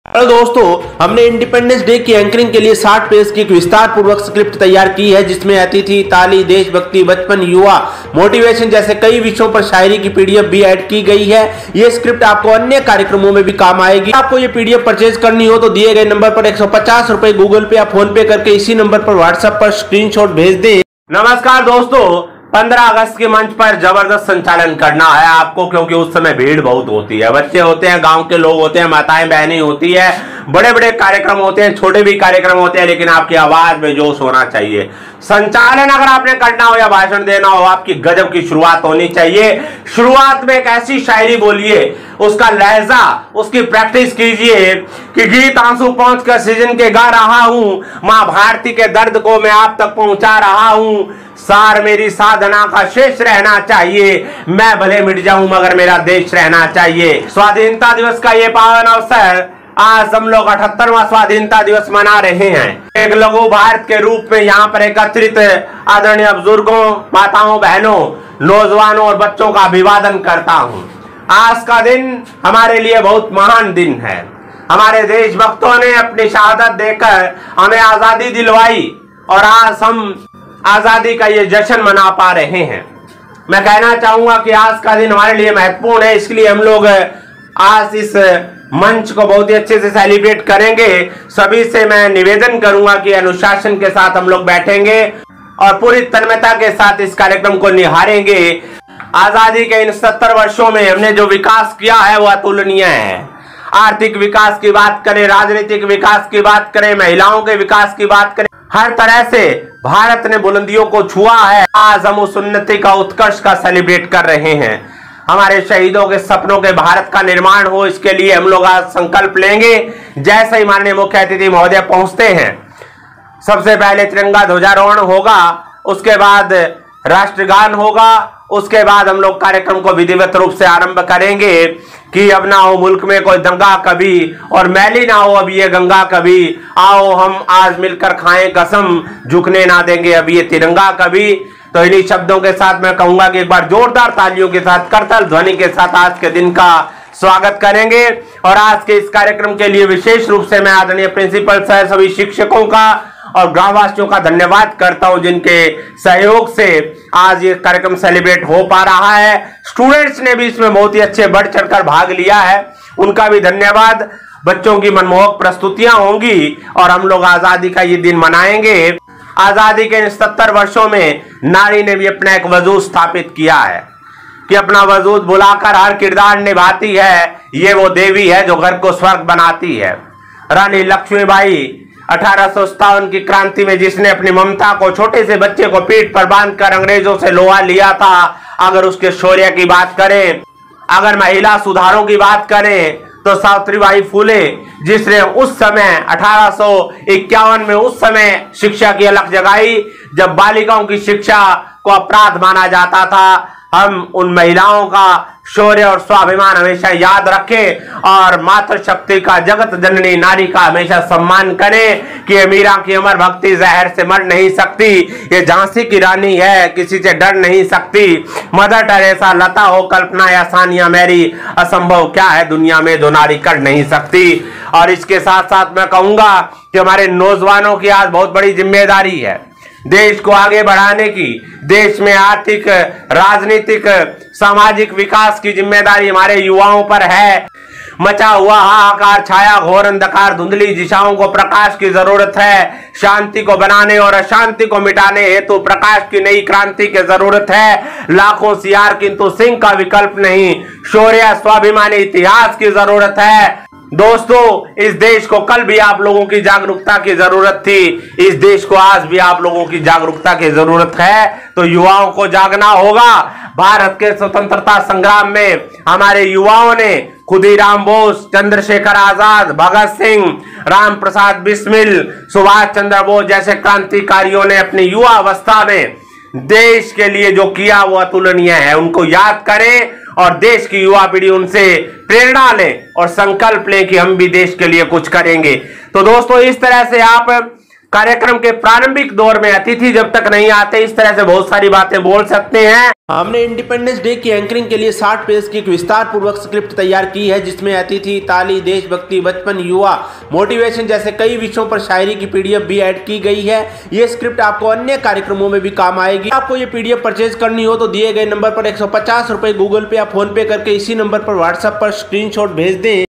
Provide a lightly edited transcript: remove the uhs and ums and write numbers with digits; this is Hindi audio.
हेलो दोस्तों, हमने इंडिपेंडेंस डे की एंकरिंग के लिए 60 पेज की एक विस्तार पूर्वक स्क्रिप्ट तैयार की है, जिसमें अतिथि, ताली, देशभक्ति, बचपन, युवा, मोटिवेशन जैसे कई विषयों पर शायरी की पीडीएफ भी ऐड की गई है। ये स्क्रिप्ट आपको अन्य कार्यक्रमों में भी काम आएगी। आपको ये पीडीएफ परचेज करनी हो तो दिए गए नंबर पर 150 रुपए गूगल पे या फोन पे करके इसी नंबर पर व्हाट्सएप पर स्क्रीनशॉट भेज दें। नमस्कार दोस्तों, 15 अगस्त के मंच पर जबरदस्त संचालन करना है आपको, क्योंकि उस समय भीड़ बहुत होती है। बच्चे होते हैं, गांव के लोग होते हैं, माताएं बहनें होती है, बड़े बड़े कार्यक्रम होते हैं, छोटे भी कार्यक्रम होते हैं, लेकिन आपकी आवाज में जोश होना चाहिए। संचालन अगर आपने करना हो या भाषण देना हो, आपकी गजब की शुरुआत होनी चाहिए। शुरुआत में एक ऐसी शायरी बोलिए, उसका लहजा, उसकी प्रैक्टिस कीजिए कि गीत आंसू पहुंच कर सीजन के गा रहा हूं, मां भारती के दर्द को मैं आप तक पहुंचा रहा हूं। सार मेरी साधना का शेष रहना चाहिए, मैं भले मिट जाऊं मगर मेरा देश रहना चाहिए। स्वाधीनता दिवस का ये पावन अवसर, आज हम लोग 78वां स्वाधीनता दिवस मना रहे हैं। एक लघु भारत के रूप में यहाँ पर एकत्रित आदरणीय बुजुर्गों, माताओं, बहनों, नौजवानों और बच्चों का अभिवादन करता हूँ। आज का दिन हमारे लिए बहुत महान दिन है। हमारे देशभक्तों ने अपनी शहादत देकर हमें आजादी दिलवाई और आज हम आजादी का ये जश्न मना पा रहे हैं। मैं कहना चाहूंगा कि आज का दिन हमारे लिए महत्वपूर्ण है, इसलिए हम लोग आज इस मंच को बहुत ही अच्छे से सेलिब्रेट करेंगे। सभी से मैं निवेदन करूंगा कि अनुशासन के साथ हम लोग बैठेंगे और पूरी तन्मयता के साथ इस कार्यक्रम को निहारेंगे। आजादी के इन 70 वर्षों में हमने जो विकास किया है वो अतुलनीय है। आर्थिक विकास की बात करें, राजनीतिक विकास की बात करें, महिलाओं के विकास की बात करें, हर तरह से भारत ने बुलंदियों को छुआ है। आज हम उस उन्नति का, उत्कर्ष का सेलिब्रेट कर रहे हैं। हमारे शहीदों के सपनों के भारत का निर्माण हो, इसके लिए हम लोग आज संकल्प लेंगे। जैसे ही माननीय मुख्य अतिथि महोदय पहुंचते हैं, सबसे पहले तिरंगा ध्वजारोहण होगा, उसके बाद राष्ट्रगान होगा, उसके बाद हम लोग कार्यक्रम को विधिवत रूप से आरंभ करेंगे कि अब ना हो मुल्क में कोई दंगा कभी और मैली ना हो अब ये गंगा कभी। आओ हम आज मिलकर खाएं कसम, झुकने ना देंगे अब ये तिरंगा कभी। तो इन्हीं शब्दों के साथ मैं कहूंगा कि एक बार जोरदार तालियों के साथ, करताल ध्वनि के साथ आज के दिन का स्वागत करेंगे। और आज के इस कार्यक्रम के लिए विशेष रूप से मैं आदरणीय प्रिंसिपल सर, सभी शिक्षकों का और ग्रामवासियों का धन्यवाद करता हूं, जिनके सहयोग से आज ये कार्यक्रम सेलिब्रेट हो पा रहा है। स्टूडेंट्स ने भी इसमें बहुत ही अच्छे बढ़ चढ़कर भाग लिया है, उनका भी धन्यवाद। बच्चों की मनमोहक प्रस्तुतियां होंगी और हम लोग आजादी का ये दिन मनाएंगे। आजादी के इन 70 वर्षों में नारी ने भी अपना एक वजूद स्थापित किया है कि अपना वजूद बुलाकर हर किरदार निभाती है। ये वो देवी है जो घर को स्वर्ग बनाती है। रानी लक्ष्मीबाई 1857 की क्रांति में, जिसने अपनी ममता को, छोटे से बच्चे को पीठ पर बांधकर अंग्रेजों से लोहा लिया था। अगर उसके शौर्य की बात करें, अगर महिला सुधारों की बात करें, तो सावित्रीबाई फुले, जिसने उस समय 1851 में उस समय शिक्षा की अलख जगाई, जब बालिकाओं की शिक्षा को अपराध माना जाता था। हम उन महिलाओं का शौर्य और स्वाभिमान हमेशा याद रखें और मातृशक्ति का, जगत जननी नारी का हमेशा सम्मान करें कि मीरा की अमर भक्ति जहर से मर नहीं सकती, ये झांसी की रानी है, किसी से डर नहीं सकती। मदर टेरेसा, लता हो, कल्पना या सानिया मेरी, असंभव क्या है दुनिया में जो नारी कर नहीं सकती। और इसके साथ साथ मैं कहूंगा कि हमारे नौजवानों की आज बहुत बड़ी जिम्मेदारी है देश को आगे बढ़ाने की। देश में आर्थिक, राजनीतिक, सामाजिक विकास की जिम्मेदारी हमारे युवाओं पर है। मचा हुआ हाहाकार, छाया घोर अंधकार, धुंधली दिशाओं को प्रकाश की जरूरत है। शांति को बनाने और अशांति को मिटाने हेतु प्रकाश की नई क्रांति की जरूरत है। लाखों सियार किंतु सिंह का विकल्प नहीं, शौर्य, स्वाभिमानी इतिहास की जरूरत है। दोस्तों, इस देश को कल भी आप लोगों की जागरूकता की जरूरत थी, इस देश को आज भी आप लोगों की जागरूकता की जरूरत है। तो युवाओं को जागना होगा। भारत के स्वतंत्रता संग्राम में हमारे युवाओं ने खुदीराम बोस, चंद्रशेखर आजाद, भगत सिंह, राम प्रसाद बिस्मिल, सुभाष चंद्र बोस जैसे क्रांतिकारियों ने अपनी युवा अवस्था में देश के लिए जो किया वो अतुलनीय है। उनको याद करें और देश की युवा पीढ़ी उनसे प्रेरणा लें और संकल्प लें कि हम भी देश के लिए कुछ करेंगे। तो दोस्तों, इस तरह से आप कार्यक्रम के प्रारंभिक दौर में अतिथि जब तक नहीं आते इस तरह से बहुत सारी बातें बोल सकते हैं। हमने इंडिपेंडेंस डे की एंकरिंग के लिए 60 पेज की एक विस्तार पूर्वक स्क्रिप्ट तैयार की है, जिसमें अतिथि, ताली, देशभक्ति, बचपन, युवा, मोटिवेशन जैसे कई विषयों पर शायरी की पीडीएफ भी ऐड की गई है। ये स्क्रिप्ट आपको अन्य कार्यक्रमों में भी काम आएगी। आपको ये पीडीएफ परचेज करनी हो तो दिए गए नंबर पर 150 रुपए गूगल पे या फोन पे करके इसी नंबर पर व्हाट्सएप पर स्क्रीनशॉट भेज दें।